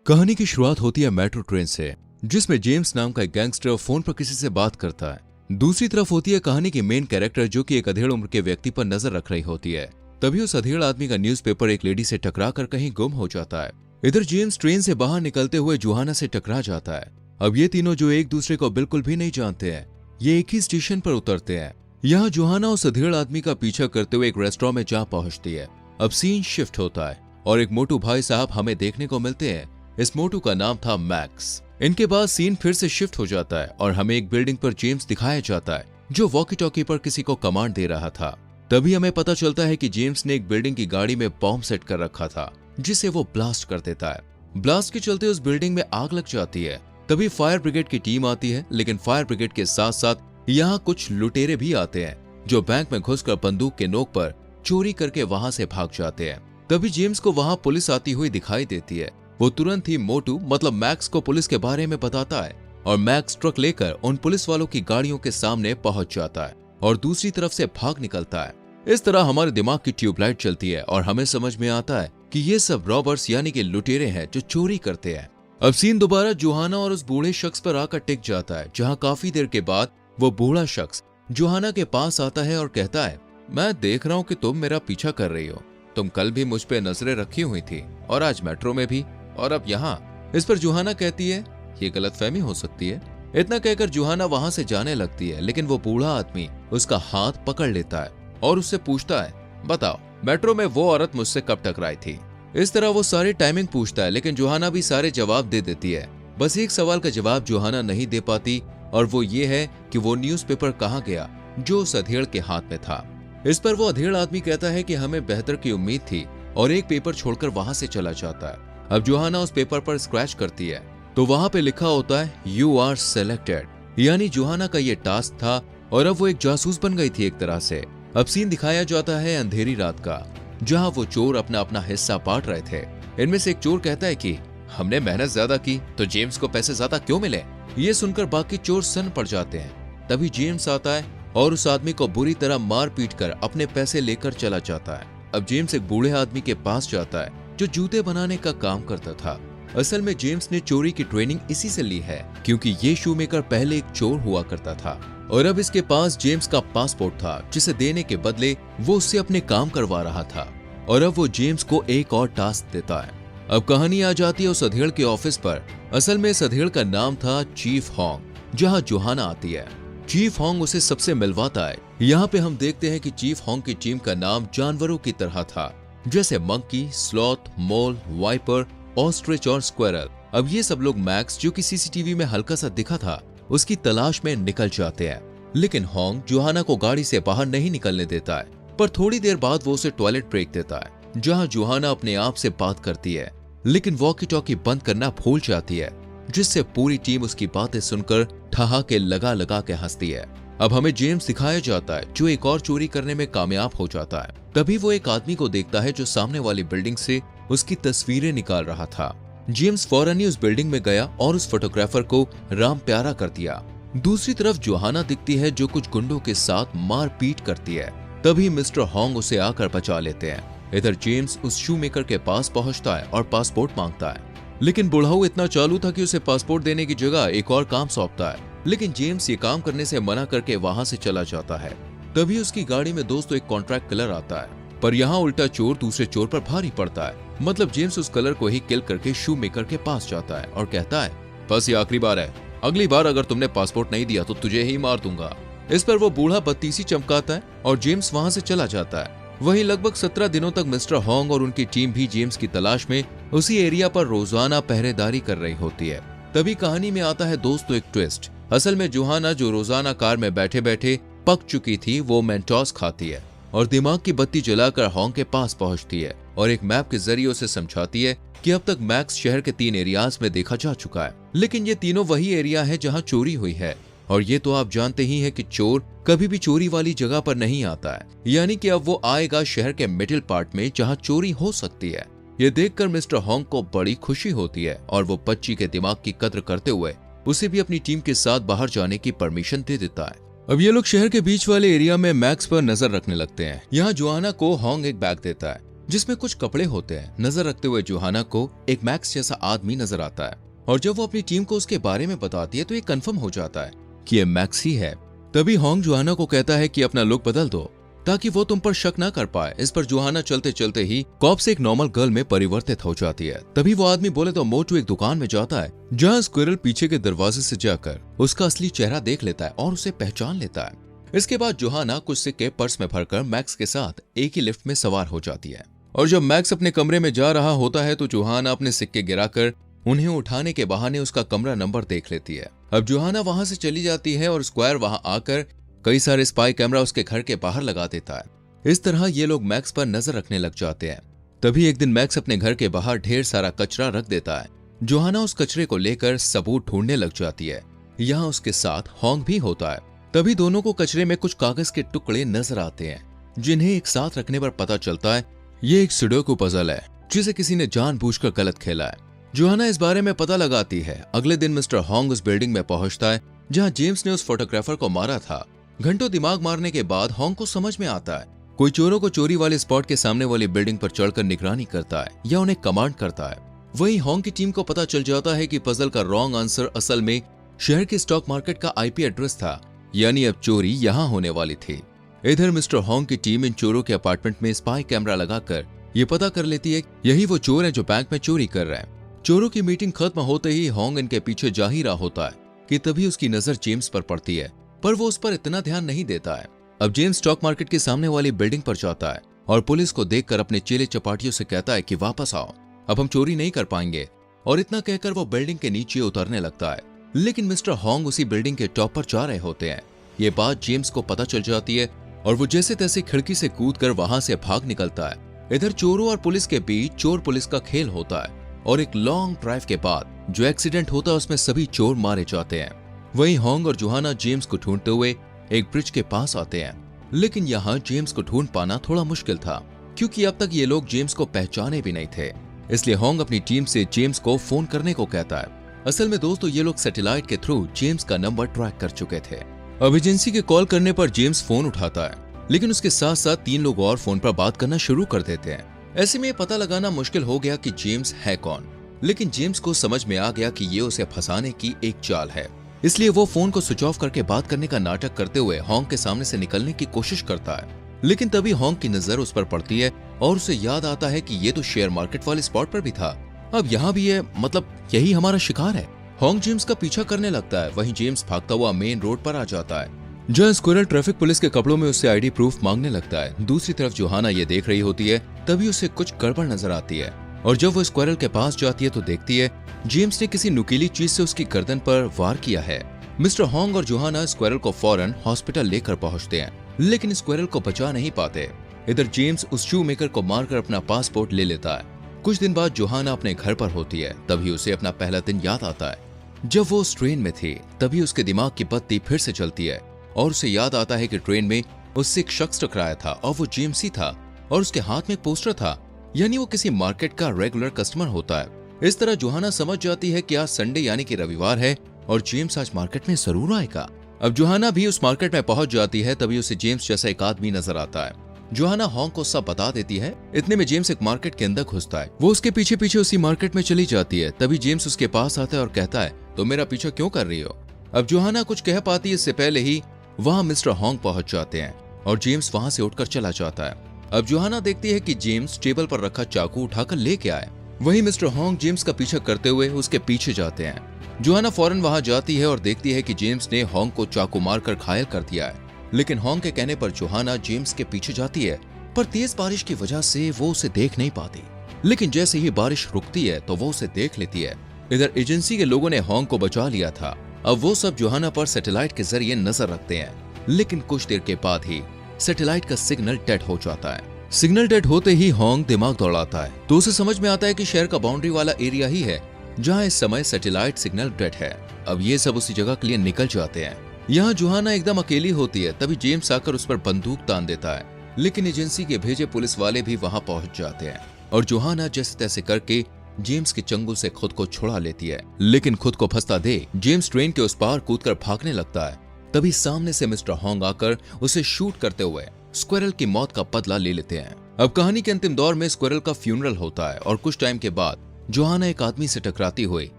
कहानी की शुरुआत होती है मेट्रो ट्रेन से, जिसमें जेम्स नाम का एक गैंगस्टर फोन पर किसी से बात करता है। दूसरी तरफ होती है कहानी की मेन कैरेक्टर, जो कि एक अधेड़ उम्र के व्यक्ति पर नजर रख रही होती है। तभी उस अधेड़ आदमी का न्यूज़पेपर एक लेडी से टकरा कर कहीं गुम हो जाता है। इधर जेम्स ट्रेन से बाहर निकलते हुए जोहाना से टकरा जाता है। अब ये तीनों, जो एक दूसरे को बिल्कुल भी नहीं जानते हैं, ये एक ही स्टेशन पर उतरते हैं। यहाँ जोहाना उस अधेड़ आदमी का पीछा करते हुए एक रेस्टोरेंट में जा पहुंचती है। अब सीन शिफ्ट होता है और एक मोटू भाई साहब हमें देखने को मिलते हैं। इस मोटू का नाम था मैक्स। इनके बाद सीन फिर से शिफ्ट हो जाता है और हमें एक बिल्डिंग पर जेम्स दिखाया जाता है, जो वॉकी टॉकी पर किसी को कमांड दे रहा था। तभी हमें पता चलता है कि जेम्स ने एक बिल्डिंग की गाड़ी में बॉम्ब सेट कर रखा था, जिसे वो ब्लास्ट कर देता है। ब्लास्ट के चलते उस बिल्डिंग में आग लग जाती है। तभी फायर ब्रिगेड की टीम आती है, लेकिन फायर ब्रिगेड के साथ साथ यहाँ कुछ लुटेरे भी आते हैं, जो बैंक में घुसकर बंदूक के नोक पर चोरी करके वहां से भाग जाते हैं। तभी जेम्स को वहां पुलिस आती हुई दिखाई देती है। वो तुरंत ही मोटू मतलब मैक्स को पुलिस के बारे में बताता है और मैक्स ट्रक लेकर उन पुलिस वालों की गाड़ियों के सामने पहुंच जाता है और दूसरी तरफ से भाग निकलता है। इस तरह हमारे दिमाग की ट्यूबलाइट चलती है और हमें समझ में आता है कि ये सब रॉबर्स यानी कि लुटेरे हैं जो चोरी करते हैं। अब सीन दोबारा जोहाना और उस बूढ़े शख्स पर आकर टिक जाता है, जहाँ काफी देर के बाद वो बूढ़ा शख्स जोहाना के पास आता है और कहता है, मैं देख रहा हूँ कि तुम मेरा पीछा कर रही हो। तुम कल भी मुझ पे नजरें रखी हुई थी और आज मेट्रो में भी, और अब यहाँ। इस पर जोहाना कहती है, ये गलतफहमी हो सकती है। इतना कहकर जोहाना वहां से जाने लगती है, लेकिन वो बूढ़ा आदमी उसका हाथ पकड़ लेता है और उससे पूछता है, बताओ मेट्रो में वो औरत मुझसे कब टकराई थी। इस तरह वो सारी टाइमिंग पूछता है, लेकिन जोहाना भी सारे जवाब दे देती है। बस एक सवाल का जवाब जोहाना नहीं दे पाती, और वो ये है कि वो न्यूज़पेपर कहाँ गया जो उस अधेड़ के हाथ में था। इस पर वो अधेड़ आदमी कहता है कि हमें बेहतर की उम्मीद थी, और एक पेपर छोड़कर वहां से चला जाता है। अब जोहाना उस पेपर पर स्क्रैच करती है तो वहां पे लिखा होता है, यू आर सेलेक्टेड। यानी जोहाना का ये टास्क था और अब वो एक जासूस बन गई थी एक तरह से। अब सीन दिखाया जाता है अंधेरी रात का, जहां वो चोर अपना अपना हिस्सा बांट रहे थे। इनमें से एक चोर कहता है कि हमने मेहनत ज्यादा की तो जेम्स को पैसे ज्यादा क्यों मिले। ये सुनकर बाकी चोर सन्न पड़ जाते हैं। तभी जेम्स आता है और उस आदमी को बुरी तरह मार पीट कर अपने पैसे लेकर चला जाता है। अब जेम्स एक बूढ़े आदमी के पास जाता है जो जूते बनाने का काम करता था। असल में जेम्स ने चोरी की ट्रेनिंग इसी से ली है, क्योंकि ये शूमेकर पहले एक चोर हुआ करता था और अब इसके पास जेम्स का पासपोर्ट था, जिसे देने के बदले वो उससे अपने काम करवा रहा था। और अब वो जेम्स को एक और टास्क देता है। अब कहानी आ जाती है उस अधेड़ के ऑफिस पर। असल में इस अधेड़ का नाम था चीफ हॉन्ग, जहाँ जोहाना आती है। चीफ हॉन्ग उसे सबसे मिलवाता है। यहाँ पे हम देखते हैं कि चीफ हॉन्ग की टीम का नाम जानवरों की तरह था, जैसे मंकी, स्लॉथ, मोल, वाइपर, ऑस्ट्रिच और स्क्वेरल। अब ये सब लोग मैक्स, जो कि सीसीटीवी में हल्का सा दिखा था, उसकी तलाश में निकल जाते हैं। लेकिन हॉन्ग जोहाना को गाड़ी से बाहर नहीं निकलने देता है, पर थोड़ी देर बाद वो उसे टॉयलेट ब्रेक देता है, जहां जोहाना अपने आप से बात करती है, लेकिन वॉकी टॉकी बंद करना भूल जाती है, जिससे पूरी टीम उसकी बातें सुनकर ठहाके लगा लगा के हंसती है। अब हमें जेम्स दिखाया जाता है, जो एक और चोरी करने में कामयाब हो जाता है। तभी वो एक आदमी को देखता है जो सामने वाली बिल्डिंग से उसकी तस्वीरें निकाल रहा था। जेम्स फौरन ही उस बिल्डिंग में गया और उस फोटोग्राफर को राम प्यारा कर दिया। दूसरी तरफ जोहाना दिखती है, जो कुछ गुंडों के साथ मारपीट करती है। तभी मिस्टर हॉन्ग उसे आकर बचा लेते हैं। इधर जेम्स उस शूमेकर के पास पहुंचता है और पासपोर्ट मांगता है, लेकिन बुढ़ाऊ इतना चालू था कि उसे पासपोर्ट देने की जगह एक और काम सौंपता है। लेकिन जेम्स ये काम करने से मना करके वहां से चला जाता है। तभी उसकी गाड़ी में दोस्तों एक कॉन्ट्रैक्ट किलर आता है, पर यहाँ उल्टा चोर दूसरे चोर पर भारी पड़ता है। मतलब जेम्स उस कलर को ही किल करके शूमेकर के पास जाता है और कहता है, बस ये आखिरी बार है, अगली बार अगर तुमने पासपोर्ट नहीं दिया तो तुझे ही मार दूंगा। इस पर वो बूढ़ा बत्तीसी चमकाता है और जेम्स वहां से चला जाता है। वहीं लगभग 17 दिनों तक मिस्टर हॉन्ग और उनकी टीम भी जेम्स की तलाश में उसी एरिया पर रोजाना पहरेदारी कर रही होती है। तभी कहानी में आता है दोस्तों एक ट्विस्ट। असल में जोहाना, जो रोजाना कार में बैठे बैठे पक चुकी थी, वो मेंटोस खाती है और दिमाग की बत्ती जलाकर हॉन्ग के पास पहुंचती है और एक मैप के जरिए उसे समझाती है कि अब तक मैक्स शहर के 3 एरियाज में देखा जा चुका है, लेकिन ये तीनों वही एरिया है जहां चोरी हुई है। और ये तो आप जानते ही हैं कि चोर कभी भी चोरी वाली जगह पर नहीं आता है, यानी कि अब वो आएगा शहर के मिडिल पार्ट में जहां चोरी हो सकती है। ये देखकर मिस्टर हॉन्ग को बड़ी खुशी होती है और वो बच्ची के दिमाग की कद्र करते हुए उसे भी अपनी टीम के साथ बाहर जाने की परमिशन दे देता है। अब ये लोग शहर के बीच वाले एरिया में मैक्स पर नजर रखने लगते हैं। यहाँ जोहाना को हॉन्ग एक बैग देता है, जिसमें कुछ कपड़े होते हैं। नजर रखते हुए जोहाना को एक मैक्स जैसा आदमी नजर आता है और जब वो अपनी टीम को उसके बारे में बताती है तो ये कंफर्म हो जाता है कि ये मैक्स ही है। तभी होंग जोहाना को कहता है कि अपना लुक बदल दो ताकि वो तुम पर शक ना कर पाए। इस पर जोहाना चलते चलते ही कॉप से एक नॉर्मल गर्ल में परिवर्तित हो जाती है। तभी वो आदमी बोले तो मोटू एक दुकान में जाता है जहाँ स्क्विरल पीछे के दरवाजे से जाकर उसका असली चेहरा देख लेता है और उसे पहचान लेता है। इसके बाद जोहाना कुछ सिक्के पर्स में भरकर मैक्स के साथ एक ही लिफ्ट में सवार हो जाती है और जब मैक्स अपने कमरे में जा रहा होता है तो जोहाना अपने सिक्के गिराकर उन्हें उठाने के बहाने उसका कमरा नंबर देख लेती है। अब जोहाना वहां से चली जाती है और स्क्वायर वहां आकर कई सारे स्पाई कैमरा उसके घर के बाहर लगा देता है। इस तरह ये लोग मैक्स पर नजर रखने लग जाते हैं। तभी एक दिन मैक्स अपने घर के बाहर ढेर सारा कचरा रख देता है। जोहाना उस कचरे को लेकर सबूत ढूंढने लग जाती है। यहाँ उसके साथ होंग भी होता है। तभी दोनों को कचरे में कुछ कागज के टुकड़े नजर आते हैं जिन्हें एक साथ रखने पर पता चलता है ये एक सुडोकू पजल है जिसे किसी ने जानबूझकर गलत खेला है। जोहाना इस बारे में पता लगाती है। अगले दिन मिस्टर होंग उस बिल्डिंग में पहुंचता है जहां जेम्स ने उस फोटोग्राफर को मारा था। घंटों दिमाग मारने के बाद होंग को समझ में आता है कोई चोरों को चोरी वाले स्पॉट के सामने वाली बिल्डिंग पर चढ़कर निगरानी करता है या उन्हें कमांड करता है। वहीं होंग की टीम को पता चल जाता है कि पजल का रॉन्ग आंसर असल में शहर के स्टॉक मार्केट का आईपी एड्रेस था, यानी अब चोरी यहाँ होने वाली थी। इधर मिस्टर होंग की टीम इन चोरों के अपार्टमेंट में स्पाई कैमरा लगाकर ये पता कर लेती है यही वो चोर हैं जो बैंक में चोरी कर रहे हैं। चोरों की मीटिंग खत्म होते ही होंग इनके पीछे जा ही रहा होता है कि तभी उसकी नजर जेम्स पर पड़ती है, पर वो उस पर इतना ध्यान नहीं देता है। अब जेम्स स्टॉक मार्केट के सामने वाली बिल्डिंग पर जाता है और पुलिस को देखकर अपने चेले चपाटियों से कहता है कि वापस आओ, अब हम चोरी नहीं कर पाएंगे। और इतना कहकर वो बिल्डिंग के नीचे उतरने लगता है, लेकिन मिस्टर होंग उसी बिल्डिंग के टॉप पर जा रहे होते हैं। ये बात जेम्स को पता चल जाती है और वो जैसे तैसे खिड़की से कूदकर वहां से भाग निकलता है। इधर चोरों और पुलिस के बीच चोर पुलिस का खेल होता है और एक लॉन्ग ड्राइव के बाद जो एक्सीडेंट होता है उसमें सभी चोर मारे जाते हैं। वहीं होंग और जोहाना जेम्स को ढूंढते हुए एक ब्रिज के पास आते हैं, लेकिन यहाँ जेम्स को ढूंढ पाना थोड़ा मुश्किल था क्योंकि अब तक ये लोग जेम्स को पहचाने भी नहीं थे। इसलिए होंग अपनी टीम से जेम्स को फोन करने को कहता है। असल में दोस्तों ये लोग सैटेलाइट के थ्रू जेम्स का नंबर ट्रैक कर चुके थे। अब एजेंसी के कॉल करने पर जेम्स फोन उठाता है, लेकिन उसके साथ साथ 3 लोग और फोन पर बात करना शुरू कर देते हैं। ऐसे में पता लगाना मुश्किल हो गया कि जेम्स है कौन, लेकिन जेम्स को समझ में आ गया कि ये उसे फंसाने की एक चाल है। इसलिए वो फोन को स्विच ऑफ करके बात करने का नाटक करते हुए होंग के सामने से निकलने की कोशिश करता है। लेकिन तभी होंग की नजर उस पर पड़ती है और उसे याद आता है कि ये तो शेयर मार्केट वाले स्पॉट पर भी था, अब यहाँ भी है, मतलब यही हमारा शिकार है। होंग जेम्स का पीछा करने लगता है। वहीं जेम्स भागता हुआ मेन रोड पर आ जाता है जहाँ स्क्विरल ट्रैफिक पुलिस के कपड़ों में उससे आईडी प्रूफ मांगने लगता है। दूसरी तरफ जोहाना ये देख रही होती है, तभी उसे कुछ गड़बड़ नजर आती है और जब वो स्क्विरल के पास जाती है तो देखती है जेम्स ने किसी नुकीली चीज से उसकी गर्दन पर वार किया है। मिस्टर होंग और जोहाना स्क्विरल को फौरन हॉस्पिटल लेकर पहुंचते हैं, लेकिन स्क्विरल को बचा नहीं पाते। इधर जेम्स उस शू मेकर को मारकर अपना पासपोर्ट ले लेता है। कुछ दिन बाद जोहाना अपने घर पर होती है, तभी उसे अपना पहला दिन याद आता है जब वो उस ट्रेन में थी। तभी उसके दिमाग की बत्ती फिर से चलती है और उसे याद आता है कि ट्रेन में उससे एक शख्स टकराया था और वो जेम्स ही था और उसके हाथ में एक पोस्टर था, यानी वो किसी मार्केट का रेगुलर कस्टमर होता है। इस तरह जोहाना समझ जाती है कि आज संडे यानी कि रविवार है और जेम्स आज मार्केट में जरूर आएगा। अब जोहाना भी उस मार्केट में पहुंच जाती है, तभी उसे जेम्स जैसा एक आदमी नजर आता है। जोहाना होंग को सब बता देती है। इतने में जेम्स एक मार्केट के अंदर घुसता है। वो उसके पीछे पीछे उसी मार्केट में चली जाती है। तभी जेम्स उसके पास आता है और कहता है, तो मेरा पीछा क्यों कर रही हो? अब जोहाना कुछ कह पाती है इससे पहले ही वहां मिस्टर होंग पहुंच जाते हैं और जेम्स वहां से उठकर चला जाता है। अब जोहाना देखती है कि जेम्स टेबल पर रखा चाकू उठाकर लेके आए। वहीं मिस्टर होंग जेम्स का पीछा करते हुए उसके पीछे जाते हैं। जोहाना फौरन वहां जाती है और देखती है कि जेम्स ने होंग को चाकू मारकर घायल कर दिया है, लेकिन होंग के कहने पर जोहाना जेम्स के पीछे जाती है, पर तेज बारिश की वजह से वो उसे देख नहीं पाती। लेकिन जैसे ही बारिश रुकती है तो वो उसे देख लेती है। इधर एजेंसी के लोगों ने होंग को बचा लिया था। अब वो सब जोहाना पर सैटेलाइट के जरिए नजर रखते हैं, लेकिन कुछ देर के बाद ही सैटेलाइट का सिग्नल डेड हो जाता है। सिग्नल डेड होते ही होंग दिमाग दौड़ाता है तो उसे समझ में आता है कि शहर का बाउंड्री वाला एरिया ही है जहां इस समय सैटेलाइट सिग्नल डेड है। अब ये सब उसी जगह के लिए निकल जाते हैं। यहाँ जोहाना एकदम अकेली होती है, तभी जेम्स आकर उस पर बंदूक तान देता है, लेकिन एजेंसी के भेजे पुलिस वाले भी वहां पहुंच जाते हैं और जोहाना जैसे तैसे करके जेम्स के चंगुल से खुद को छुड़ा लेती है। लेकिन खुद को फंसता देख जेम्स ट्रेन के उस पार कूदकर भागने लगता है। तभी सामने से मिस्टर होंग आकर उसे शूट करते हुए स्क्विरल की मौत का बदला ले लेते हैं। अब कहानी के अंतिम दौर में स्क्विरल का फ्यूनरल होता है और कुछ टाइम के बाद जोहाना एक आदमी से टकराती हुई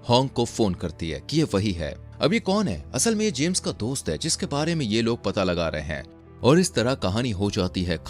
हॉन्ग को फोन करती है कि ये वही है। अब ये कौन है? असल में ये जेम्स का दोस्त है जिसके बारे में ये लोग पता लगा रहे हैं और इस तरह कहानी हो जाती है